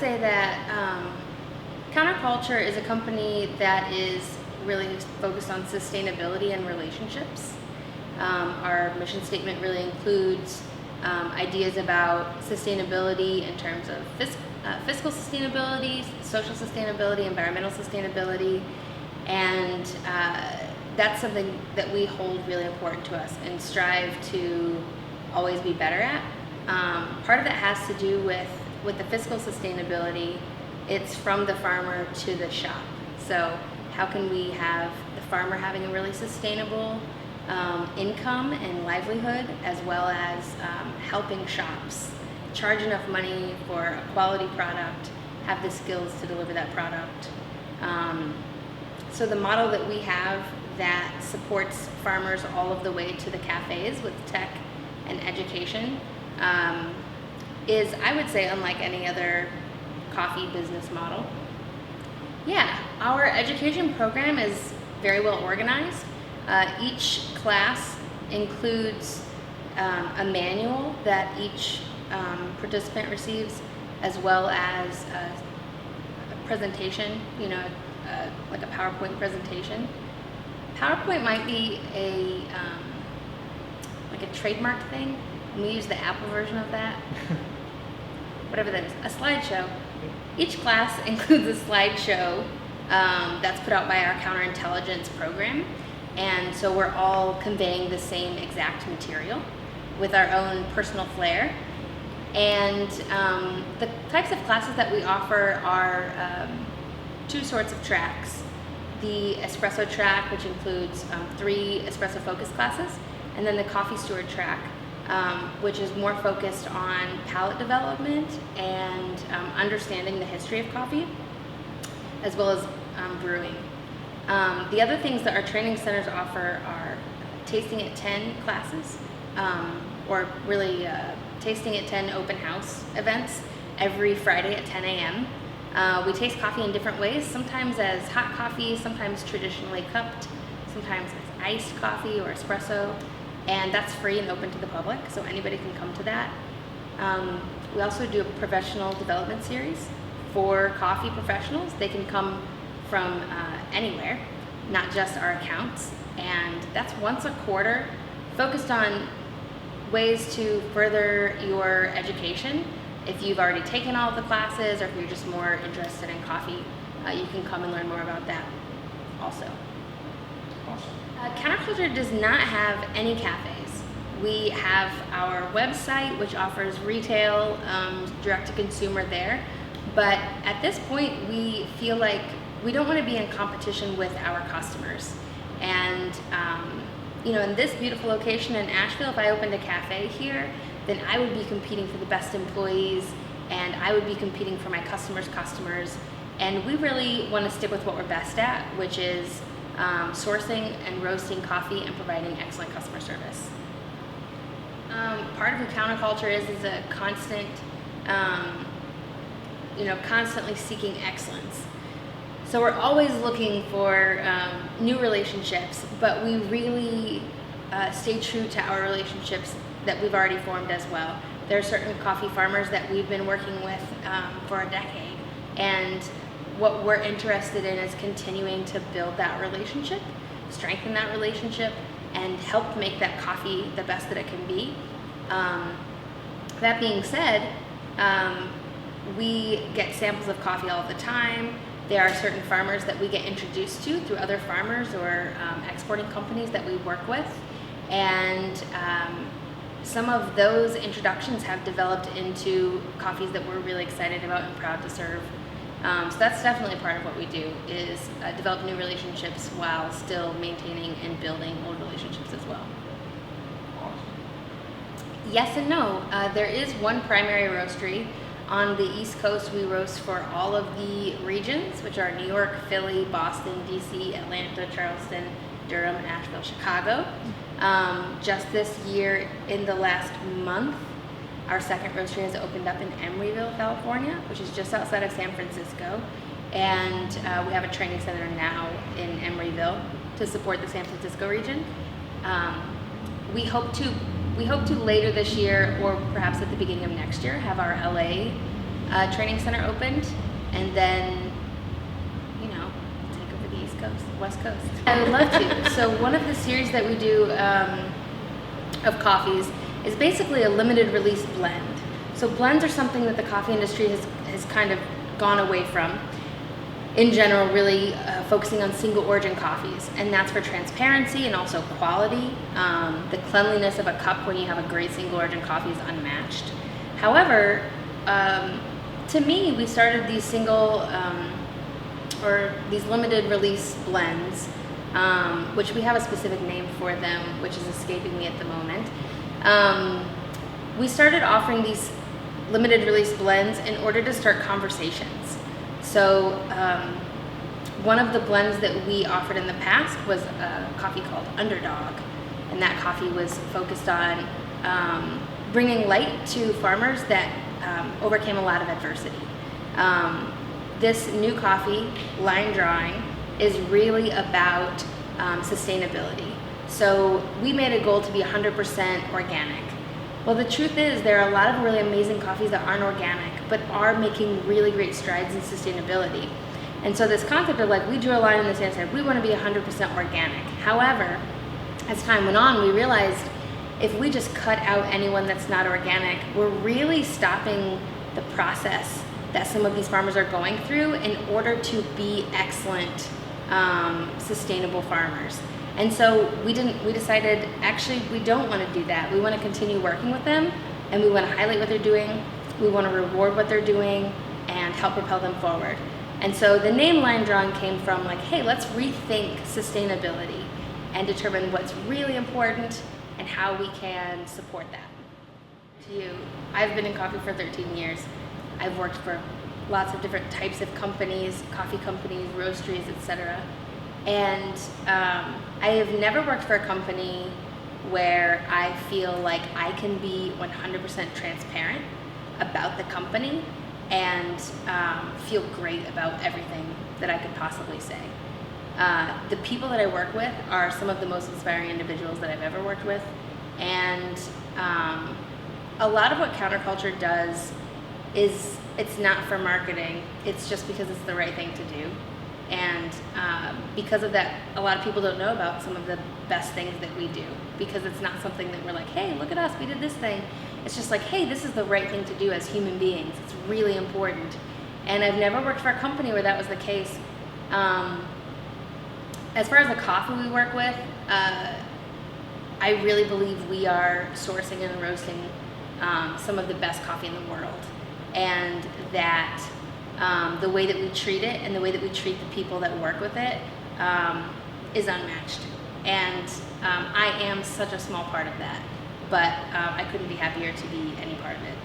say that Counterculture is a company that is really focused on sustainability and relationships. Our mission statement really includes ideas about sustainability in terms of fiscal sustainability, social sustainability, environmental sustainability, and that's something that we hold really important to us and strive to always be better at. Part of that has to do with the fiscal sustainability. It's from the farmer to the shop. So how can we have the farmer having a really sustainable income and livelihood, as well as helping shops charge enough money for a quality product, have the skills to deliver that product. So the model that we have that supports farmers all of the way to the cafes with tech and education is, I would say, unlike any other coffee business model. Yeah, our education program is very well organized. Each class includes a manual that each participant receives, as well as a presentation, like a PowerPoint presentation. PowerPoint might be like a trademark thing, and we use the Apple version of that. Whatever that is, a slideshow. Each class includes a slideshow that's put out by our counterintelligence program, and so we're all conveying the same exact material with our own personal flair. And the types of classes that we offer are two sorts of tracks. The espresso track, which includes 3 espresso focus classes, and then the coffee steward track, which is more focused on palate development and understanding the history of coffee, as well as brewing. The other things that our training centers offer are tasting at 10 classes, or really tasting at 10 open house events every Friday at 10 a.m. We taste coffee in different ways, sometimes as hot coffee, sometimes traditionally cupped, sometimes as iced coffee or espresso, and that's free and open to the public, so anybody can come to that. We also do a professional development series for coffee professionals. They can come from anywhere, not just our accounts, and that's once a quarter, focused on ways to further your education. If you've already taken all of the classes, or if you're just more interested in coffee, you can come and learn more about that also. Awesome. Counterculture does not have any cafes. We have our website, which offers retail, direct-to-consumer there, but at this point, we feel like we don't want to be in competition with our customers. And in this beautiful location in Asheville, if I opened a cafe here, then I would be competing for the best employees, and I would be competing for my customers' customers. And we really want to stick with what we're best at, which is sourcing and roasting coffee and providing excellent customer service. Part of who Counterculture is a constant, constantly seeking excellence. So we're always looking for new relationships, but we really stay true to our relationships that we've already formed as well. There are certain coffee farmers that we've been working with for a decade, and what we're interested in is continuing to build that relationship, strengthen that relationship, and help make that coffee the best that it can be. That being said, we get samples of coffee all the time. There are certain farmers that we get introduced to through other farmers or exporting companies that we work with, and some of those introductions have developed into coffees that we're really excited about and proud to serve. So that's definitely part of what we do, is develop new relationships while still maintaining and building old relationships as well. Awesome. Yes and no. There is one primary roastery. On the East Coast, we roast for all of the regions, which are New York, Philly, Boston, DC, Atlanta, Charleston, Durham, Asheville, Chicago. Just this year, in the last month, our second roastery has opened up in Emeryville, California, which is just outside of San Francisco. And we have a training center now in Emeryville to support the San Francisco region. We hope to later this year, or perhaps at the beginning of next year, have our LA training center opened, and then, you know, take over the East Coast, West Coast. I would love to. So one of the series that we do of coffees is basically a limited release blend. So blends are something that the coffee industry has kind of gone away from. In general, really focusing on single origin coffees, and that's for transparency and also quality. The cleanliness of a cup when you have a great single origin coffee is unmatched. However, to me, we started these these limited release blends, which we have a specific name for them, which is escaping me at the moment. We started offering these limited release blends in order to start conversations. So one of the blends that we offered in the past was a coffee called Underdog, and that coffee was focused on bringing light to farmers that overcame a lot of adversity. This new coffee, Line Drawing, is really about sustainability. So we made a goal to be 100% organic. Well, the truth is there are a lot of really amazing coffees that aren't organic, but are making really great strides in sustainability. And so this concept of like, we drew a line in the sand and said, we want to be 100% organic. However, as time went on, we realized if we just cut out anyone that's not organic, we're really stopping the process that some of these farmers are going through in order to be excellent, sustainable farmers. And so we decided, actually, we don't want to do that. We want to continue working with them, and we want to highlight what they're doing. We want to reward what they're doing and help propel them forward. And so the name Line Drawing came from like, hey, let's rethink sustainability and determine what's really important and how we can support that. To you, I've been in coffee for 13 years. I've worked for lots of different types of companies, coffee companies, roasteries, etc. And I have never worked for a company where I feel like I can be 100% transparent about the company and feel great about everything that I could possibly say. The people that I work with are some of the most inspiring individuals that I've ever worked with, and a lot of what counterculture does is it's not for marketing, it's just because it's the right thing to do. And because of that, a lot of people don't know about some of the best things that we do, because it's not something that we're like, hey, look at us, we did this thing. It's just like, hey, this is the right thing to do as human beings. It's really important. And I've never worked for a company where that was the case. As far as the coffee we work with, I really believe we are sourcing and roasting some of the best coffee in the world. And that the way that we treat it and the way that we treat the people that work with it is unmatched. And I am such a small part of that, but I couldn't be happier to be any part of it.